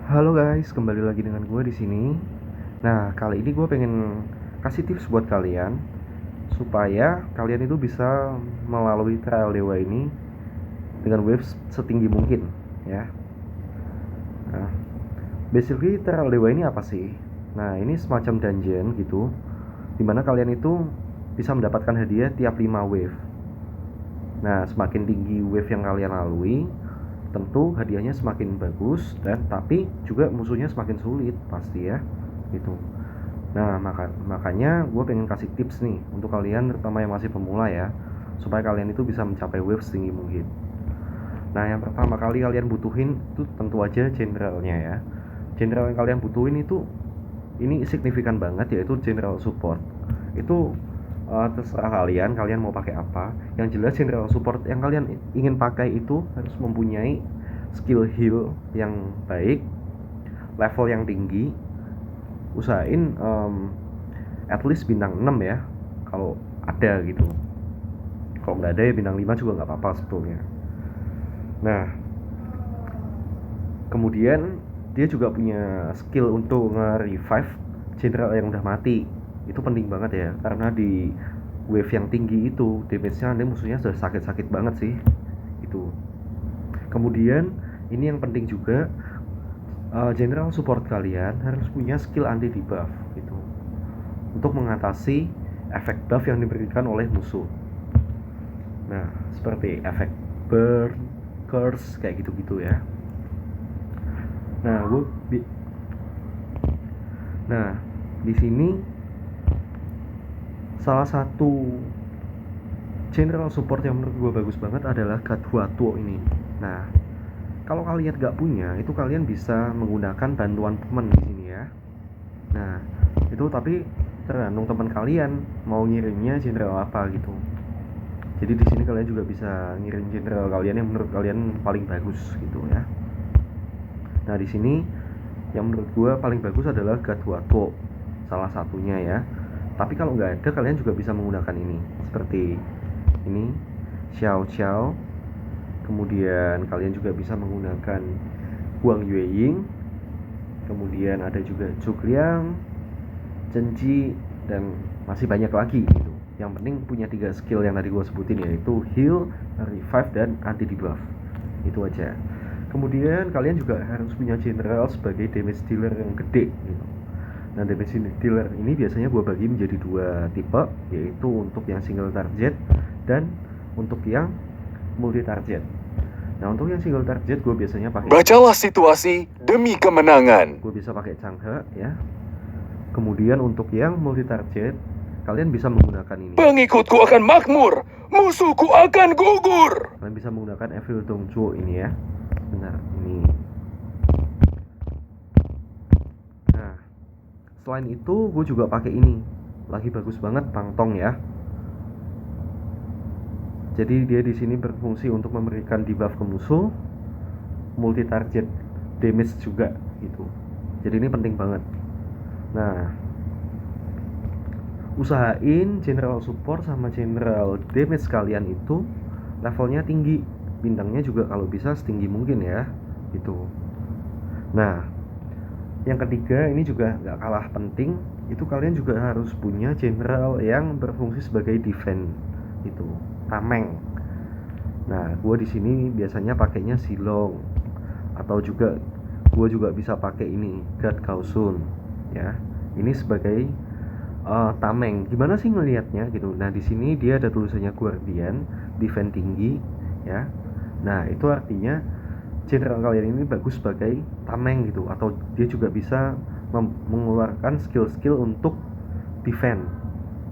Halo guys, kembali lagi dengan gue di sini. Nah, kali ini gue pengen kasih tips buat kalian supaya kalian itu bisa melalui trial dewa ini dengan waves setinggi mungkin, ya. Nah, basically trial dewa ini apa sih? Nah, ini semacam dungeon gitu, dimana kalian itu bisa mendapatkan hadiah tiap 5 wave. Nah, semakin tinggi wave yang kalian lalui, tentu hadiahnya semakin bagus dan tapi juga musuhnya semakin sulit pasti ya, gitu. Nah, makanya gue pengen kasih tips nih untuk kalian terutama yang masih pemula ya, supaya kalian itu bisa mencapai wave setinggi mungkin. Nah, yang pertama kali kalian butuhin itu tentu aja generalnya ya. General yang kalian butuhin itu ini signifikan banget, yaitu general support. Itu terserah kalian mau pakai apa. Yang jelas general support yang kalian ingin pakai itu harus mempunyai skill heal yang baik, level yang tinggi. Usahain at least bintang 6 ya, kalau ada gitu. Kalau nggak ada ya bintang 5 juga nggak apa-apa sebetulnya. Nah, kemudian dia juga punya skill untuk nge-revive general yang udah mati. Itu penting banget ya, karena di wave yang tinggi itu damage-nya nanti musuhnya sudah sakit-sakit banget sih. Itu. Kemudian ini yang penting juga, general support kalian harus punya skill anti debuff gitu, untuk mengatasi efek buff yang diberikan oleh musuh. Nah, seperti efek burn, curse, kayak gitu-gitu ya. Nah, nah di sini salah satu general support yang menurut gue bagus banget adalah Gadhuatuo ini. Nah, kalau kalian nggak punya, itu kalian bisa menggunakan bantuan teman di sini ya. Nah, itu tapi tergantung teman kalian mau ngirimnya general apa gitu. Jadi di sini kalian juga bisa ngirim general kalian yang menurut kalian paling bagus gitu ya. Nah, di sini yang menurut gue paling bagus adalah Gadhuatuo, salah satunya ya. Tapi kalau nggak ada, kalian juga bisa menggunakan ini, seperti ini, Xiao Xiao. Kemudian kalian juga bisa menggunakan Huang Yueying. Kemudian ada juga Zhugliang, Zenji, dan masih banyak lagi gitu. Yang penting punya 3 skill yang tadi gue sebutin, yaitu heal, revive, dan anti debuff. Itu aja. Kemudian kalian juga harus punya general sebagai damage dealer yang gede gitu. Nah, damage dealer ini biasanya gue bagi menjadi 2 tipe, yaitu untuk yang single target dan untuk yang multi target. Nah, untuk yang single target gue biasanya pakai, bacalah situasi demi kemenangan. gue bisa pakai Changhe ya. Kemudian untuk yang multi target, kalian bisa menggunakan ini. Pengikutku akan makmur, musuhku akan gugur. Kalian bisa menggunakan Evil Dongzhuo ini ya. Benar, ini. Nah, selain itu gue juga pakai ini. Lagi bagus banget Bang Tong ya. Jadi dia di sini berfungsi untuk memberikan debuff ke musuh, multi target damage juga gitu. Jadi ini penting banget. Nah, usahain general support sama general damage kalian itu levelnya tinggi, bintangnya juga kalau bisa setinggi mungkin ya gitu. Nah, yang ketiga ini juga nggak kalah penting, itu kalian juga harus punya general yang berfungsi sebagai defense itu, tameng. Nah, gue di sini biasanya pakainya Silong, atau juga gue juga bisa pakai ini God Kausun ya. Ini sebagai tameng. Gimana sih ngelihatnya gitu? Nah, di sini dia ada tulisannya Guardian, defense tinggi ya. Nah, itu artinya general kalian ini bagus sebagai tameng gitu, atau dia juga bisa mengeluarkan skill-skill untuk defense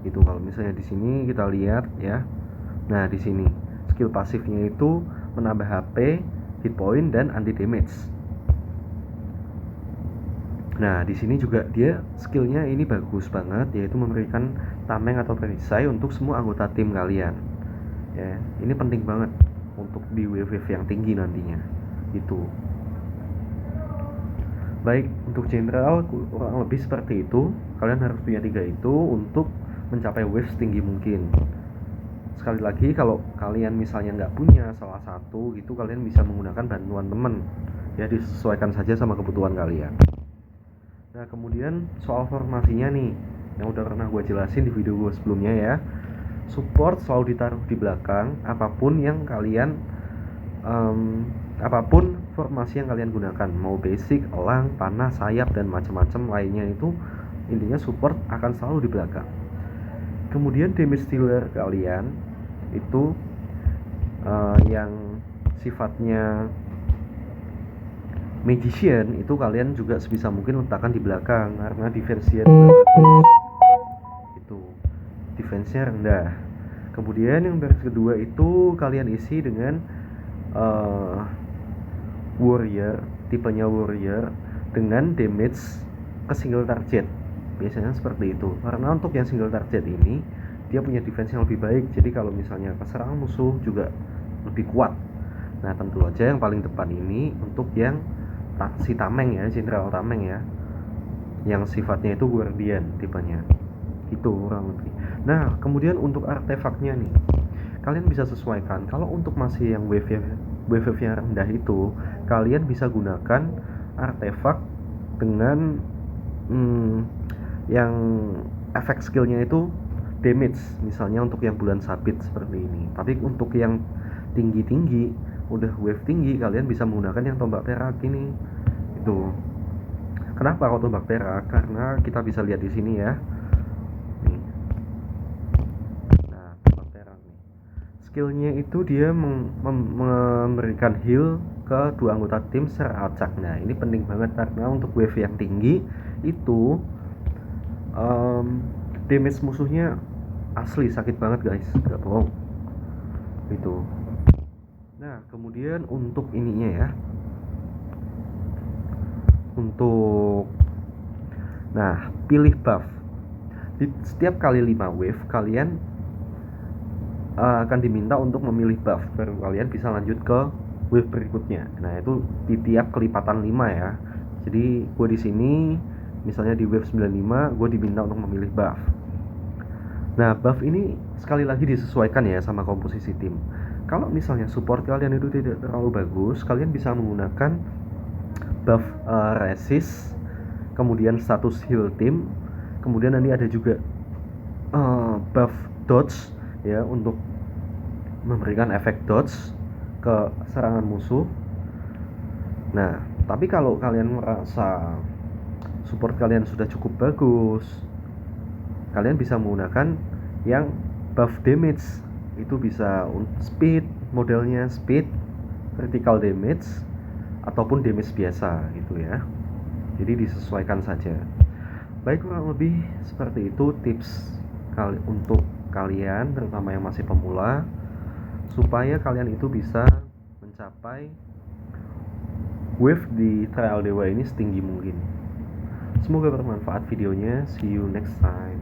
gitu. Kalau misalnya di sini kita lihat ya. Nah, di sini skill pasifnya itu menambah HP, hit point, dan anti damage. Nah, di sini juga dia skillnya ini bagus banget, yaitu memberikan tameng atau perisai untuk semua anggota tim kalian. Ya, ini penting banget untuk di wave-wave yang tinggi nantinya. Itu. Baik, untuk general kurang lebih seperti itu. Kalian harus punya 3 itu untuk mencapai wave setinggi mungkin. Sekali lagi, kalau kalian misalnya nggak punya salah satu gitu, kalian bisa menggunakan bantuan teman Ya, disesuaikan saja sama kebutuhan kalian. Nah, kemudian soal formasinya nih, yang udah pernah gue jelasin di video gue sebelumnya ya. Support selalu ditaruh di belakang apapun yang kalian apapun formasi yang kalian gunakan, mau basic, elang, panah, sayap, dan macam-macam lainnya, itu intinya support akan selalu di belakang. Kemudian damage dealer kalian itu yang sifatnya magician itu kalian juga sebisa mungkin letakkan di belakang karena defense-nya bagus. Itu defense-nya rendah. Kemudian yang baris kedua itu kalian isi dengan warrior, tipenya warrior dengan damage ke single target. Biasanya seperti itu. Karena untuk yang single target ini dia punya defense yang lebih baik. Jadi kalau misalnya keserang musuh juga lebih kuat. Nah, tentu aja yang paling depan ini untuk yang si tameng ya, Jenderal Tameng ya. Yang sifatnya itu guardian tipenya. Itu kurang lebih. Nah, kemudian untuk artefaknya nih, kalian bisa sesuaikan. Kalau untuk masih yang wave yang rendah itu, kalian bisa gunakan artefak dengan yang efek skillnya itu damage, misalnya untuk yang bulan sabit seperti ini. Tapi untuk yang tinggi-tinggi, udah wave tinggi, kalian bisa menggunakan yang tombak perak ini. Itu kenapa kalau tombak perak? Karena kita bisa lihat di sini ya. Skillnya itu dia memberikan heal ke dua anggota tim secara acak. Nah, ini penting banget karena untuk wave yang tinggi itu damage musuhnya asli sakit banget guys, gak bohong. Itu. Nah, kemudian untuk ininya ya, pilih buff. Di setiap kali 5 wave kalian akan diminta untuk memilih buff, baru kalian bisa lanjut ke wave berikutnya. Nah, itu di tiap kelipatan 5 ya. Jadi gue di sini misalnya di wave 95 gue diminta untuk memilih buff. Nah, buff ini sekali lagi disesuaikan ya sama komposisi tim. Kalau misalnya support kalian itu tidak terlalu bagus, kalian bisa menggunakan buff resist, kemudian status heal tim, kemudian nanti ada juga buff dodge ya, untuk memberikan efek dodge ke serangan musuh. Nah, tapi kalau kalian merasa support kalian sudah cukup bagus, kalian bisa menggunakan yang buff damage. Itu bisa speed, modelnya speed, critical damage, ataupun damage biasa gitu ya. Jadi disesuaikan saja. Baik, kurang lebih seperti itu tips untuk kalian, terutama yang masih pemula, supaya kalian itu bisa mencapai wave di trial dewa ini setinggi mungkin. Semoga bermanfaat videonya. See you next time.